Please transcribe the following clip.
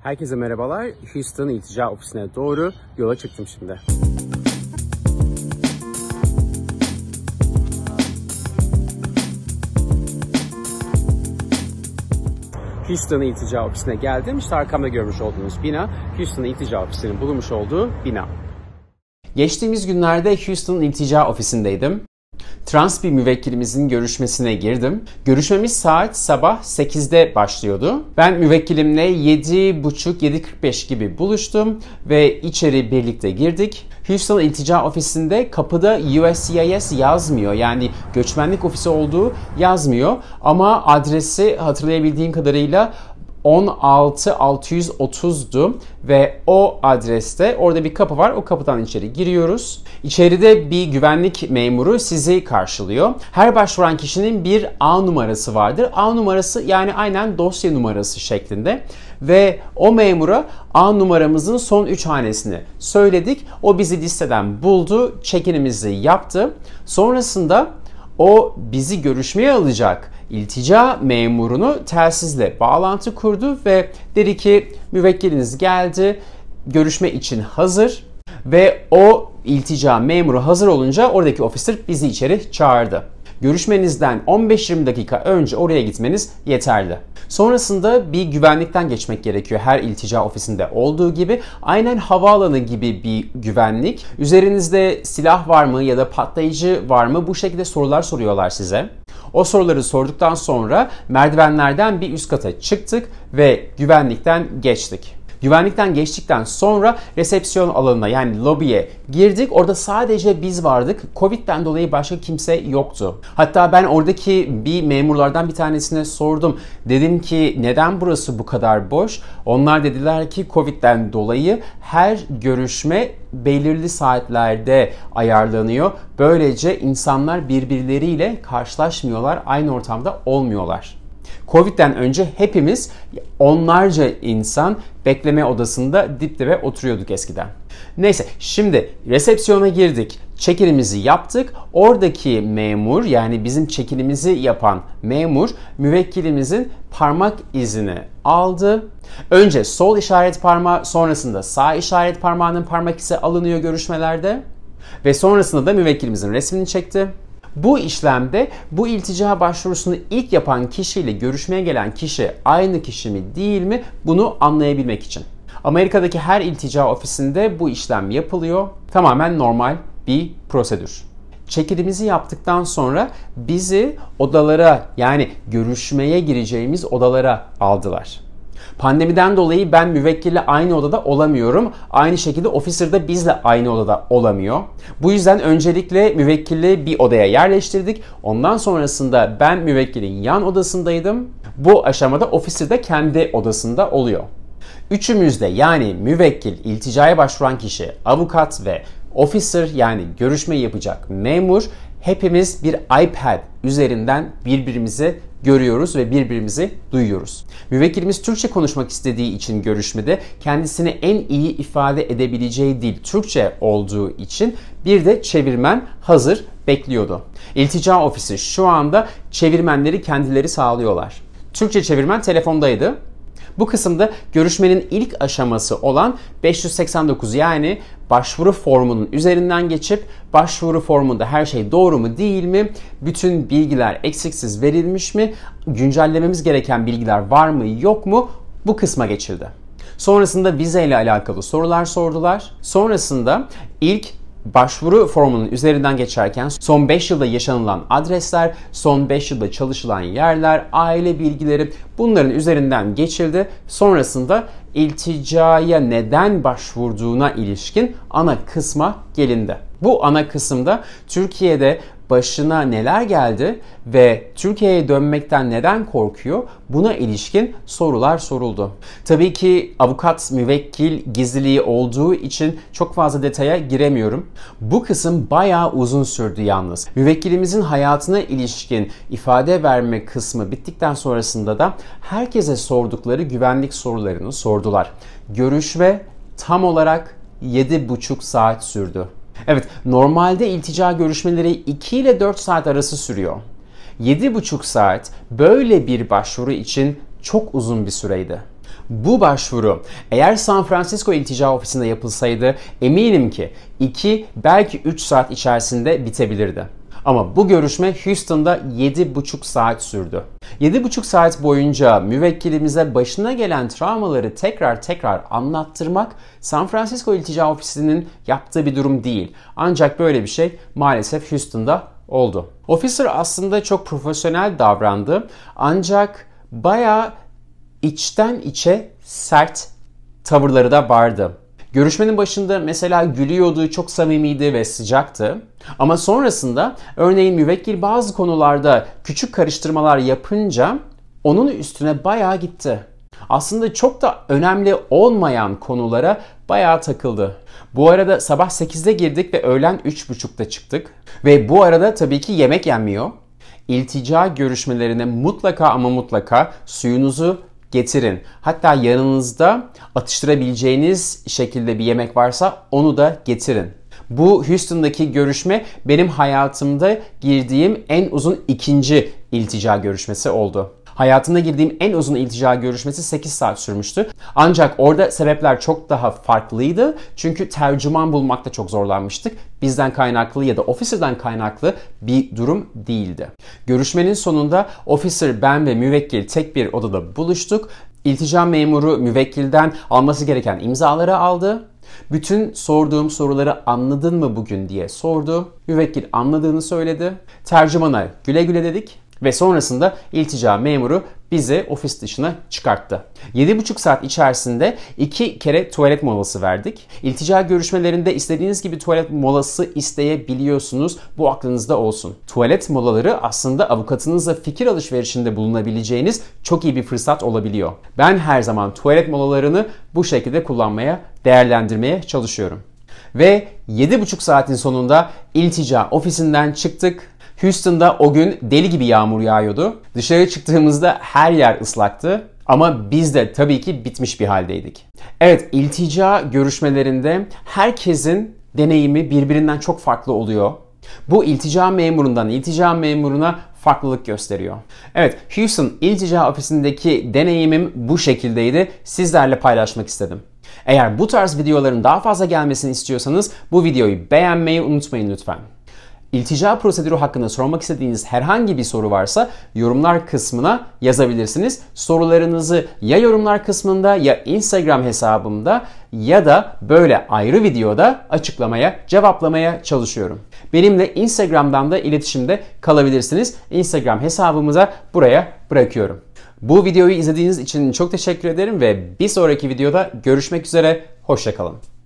Herkese merhabalar. Houston İltica Ofisi'ne doğru yola çıktım şimdi. Houston İltica Ofisi'ne geldim. İşte arkamda görmüş olduğunuz bina, Houston İltica Ofisi'nin bulunmuş olduğu bina. Geçtiğimiz günlerde Houston İltica Ofisi'ndeydim. Trans bir müvekkilimizin görüşmesine girdim. Görüşmemiz saat sabah 8'de başlıyordu. Ben müvekkilimle 7.30-7.45 gibi buluştum ve içeri birlikte girdik. Houston İltica Ofisi'nde kapıda USCIS yazmıyor. Yani göçmenlik ofisi olduğu yazmıyor. Ama adresi hatırlayabildiğim kadarıyla 16630'du ve o adreste orada bir kapı var. O kapıdan içeri giriyoruz. İçeride bir güvenlik memuru sizi karşılıyor. Her başvuran kişinin bir A numarası vardır. A numarası yani aynen dosya numarası şeklinde. Ve o memura A numaramızın son 3 hanesini söyledik. O bizi listeden buldu. Check-in'imizi yaptı. Sonrasında o bizi görüşmeye alacak İltica memurunu telsizle bağlantı kurdu ve dedi ki müvekkiliniz geldi, görüşme için hazır ve o iltica memuru hazır olunca oradaki ofisler bizi içeri çağırdı. Görüşmenizden 15-20 dakika önce oraya gitmeniz yeterli. Sonrasında bir güvenlikten geçmek gerekiyor her iltica ofisinde olduğu gibi. Aynen havaalanı gibi bir güvenlik. Üzerinizde silah var mı ya da patlayıcı var mı? Bu şekilde sorular soruyorlar size. O soruları sorduktan sonra merdivenlerden bir üst kata çıktık ve güvenlikten geçtik. Güvenlikten geçtikten sonra resepsiyon alanına yani lobiye girdik. Orada sadece biz vardık. Covid'den dolayı başka kimse yoktu. Hatta ben oradaki bir memurlardan bir tanesine sordum. Dedim ki neden burası bu kadar boş? Onlar dediler ki Covid'den dolayı her görüşme belirli saatlerde ayarlanıyor. Böylece insanlar birbirleriyle karşılaşmıyorlar, aynı ortamda olmuyorlar. Covid'den önce hepimiz onlarca insan bekleme odasında dip dibe oturuyorduk eskiden. Neyse şimdi resepsiyona girdik. Check-in'imizi yaptık. Oradaki memur yani bizim check-in'imizi yapan memur müvekkilimizin parmak izini aldı. Önce sol işaret parmağı sonrasında sağ işaret parmağının parmak izi alınıyor görüşmelerde. Ve sonrasında da müvekkilimizin resmini çekti. Bu işlemde bu iltica başvurusunu ilk yapan kişiyle görüşmeye gelen kişi aynı kişi mi değil mi bunu anlayabilmek için. Amerika'daki her iltica ofisinde bu işlem yapılıyor. Tamamen normal bir prosedür. Check-in'imizi yaptıktan sonra bizi odalara yani görüşmeye gireceğimiz odalara aldılar. Pandemiden dolayı ben müvekkille aynı odada olamıyorum. Aynı şekilde officer da bizle aynı odada olamıyor. Bu yüzden öncelikle müvekkili bir odaya yerleştirdik. Ondan sonrasında ben müvekkilin yan odasındaydım. Bu aşamada officer da kendi odasında oluyor. Üçümüz de yani müvekkil, ilticaya başvuran kişi, avukat ve officer yani görüşmeyi yapacak memur hepimiz bir iPad üzerinden birbirimizi görüyoruz ve birbirimizi duyuyoruz. Müvekkilimiz Türkçe konuşmak istediği için görüşmede kendisini en iyi ifade edebileceği dil Türkçe olduğu için bir de çevirmen hazır bekliyordu. İltica ofisi şu anda çevirmenleri kendileri sağlıyorlar. Türkçe çevirmen telefondaydı. Bu kısımda görüşmenin ilk aşaması olan 589 yani başvuru formunun üzerinden geçip başvuru formunda her şey doğru mu değil mi, bütün bilgiler eksiksiz verilmiş mi, güncellememiz gereken bilgiler var mı yok mu bu kısma geçildi. Sonrasında vize ile alakalı sorular sordular. Sonrasında ilk başvuru formunun üzerinden geçerken son 5 yılda yaşanılan adresler, son 5 yılda çalışılan yerler, aile bilgileri bunların üzerinden geçildi. Sonrasında ilticaya neden başvurduğuna ilişkin ana kısma gelindi. Bu ana kısımda Türkiye'de başına neler geldi ve Türkiye'ye dönmekten neden korkuyor? Buna ilişkin sorular soruldu. Tabii ki avukat müvekkil gizliliği olduğu için çok fazla detaya giremiyorum. Bu kısım bayağı uzun sürdü yalnız. Müvekkilimizin hayatına ilişkin ifade verme kısmı bittikten sonrasında da herkese sordukları güvenlik sorularını sordular. Görüşme tam olarak 7,5 saat sürdü. Evet, normalde iltica görüşmeleri 2 ile 4 saat arası sürüyor. 7,5 saat böyle bir başvuru için çok uzun bir süreydi. Bu başvuru eğer San Francisco İltica Ofisi'nde yapılsaydı eminim ki 2 belki 3 saat içerisinde bitebilirdi. Ama bu görüşme Houston'da 7,5 saat sürdü. 7,5 saat boyunca müvekkilimize başına gelen travmaları tekrar anlattırmak San Francisco İltica Ofisi'nin yaptığı bir durum değil. Ancak böyle bir şey maalesef Houston'da oldu. Officer aslında çok profesyonel davrandı ancak bayağı içten içe sert tavırları da vardı. Görüşmenin başında mesela gülüyordu, çok samimiydi ve sıcaktı. Ama sonrasında örneğin müvekkil bazı konularda küçük karıştırmalar yapınca onun üstüne bayağı gitti. Aslında çok da önemli olmayan konulara bayağı takıldı. Bu arada sabah 8'de girdik ve öğlen 3.30'da çıktık. Ve bu arada tabii ki yemek yenmiyor. İltica görüşmelerine mutlaka ama mutlaka suyunuzu getirin. Hatta yanınızda atıştırabileceğiniz şekilde bir yemek varsa onu da getirin. Bu Houston'daki görüşme benim hayatımda girdiğim en uzun ikinci iltica görüşmesi oldu. Hayatımda girdiğim en uzun iltica görüşmesi 8 saat sürmüştü. Ancak orada sebepler çok daha farklıydı. Çünkü tercüman bulmakta çok zorlanmıştık. Bizden kaynaklı ya da officer'dan kaynaklı bir durum değildi. Görüşmenin sonunda officer, ben ve müvekkil tek bir odada buluştuk. İltica memuru müvekkilden alması gereken imzaları aldı. Bütün sorduğum soruları anladın mı bugün diye sordu. Müvekkil anladığını söyledi. Tercümana güle güle dedik. Ve sonrasında iltica memuru bizi ofis dışına çıkarttı. 7,5 saat içerisinde 2 kere tuvalet molası verdik. İltica görüşmelerinde istediğiniz gibi tuvalet molası isteyebiliyorsunuz. Bu aklınızda olsun. Tuvalet molaları aslında avukatınızla fikir alışverişinde bulunabileceğiniz çok iyi bir fırsat olabiliyor. Ben her zaman tuvalet molalarını bu şekilde kullanmaya, değerlendirmeye çalışıyorum. Ve 7,5 saatin sonunda iltica ofisinden çıktık. Houston'da o gün deli gibi yağmur yağıyordu. Dışarı çıktığımızda her yer ıslaktı. Ama biz de tabii ki bitmiş bir haldeydik. Evet, iltica görüşmelerinde herkesin deneyimi birbirinden çok farklı oluyor. Bu iltica memurundan iltica memuruna farklılık gösteriyor. Evet, Houston İltica Ofisi'ndeki deneyimim bu şekildeydi. Sizlerle paylaşmak istedim. Eğer bu tarz videoların daha fazla gelmesini istiyorsanız bu videoyu beğenmeyi unutmayın lütfen. İltica prosedürü hakkında sormak istediğiniz herhangi bir soru varsa yorumlar kısmına yazabilirsiniz. Sorularınızı ya yorumlar kısmında ya Instagram hesabımda ya da böyle ayrı videoda açıklamaya, cevaplamaya çalışıyorum. Benimle Instagram'dan da iletişimde kalabilirsiniz. Instagram hesabımıza buraya bırakıyorum. Bu videoyu izlediğiniz için çok teşekkür ederim ve bir sonraki videoda görüşmek üzere. Hoşça kalın.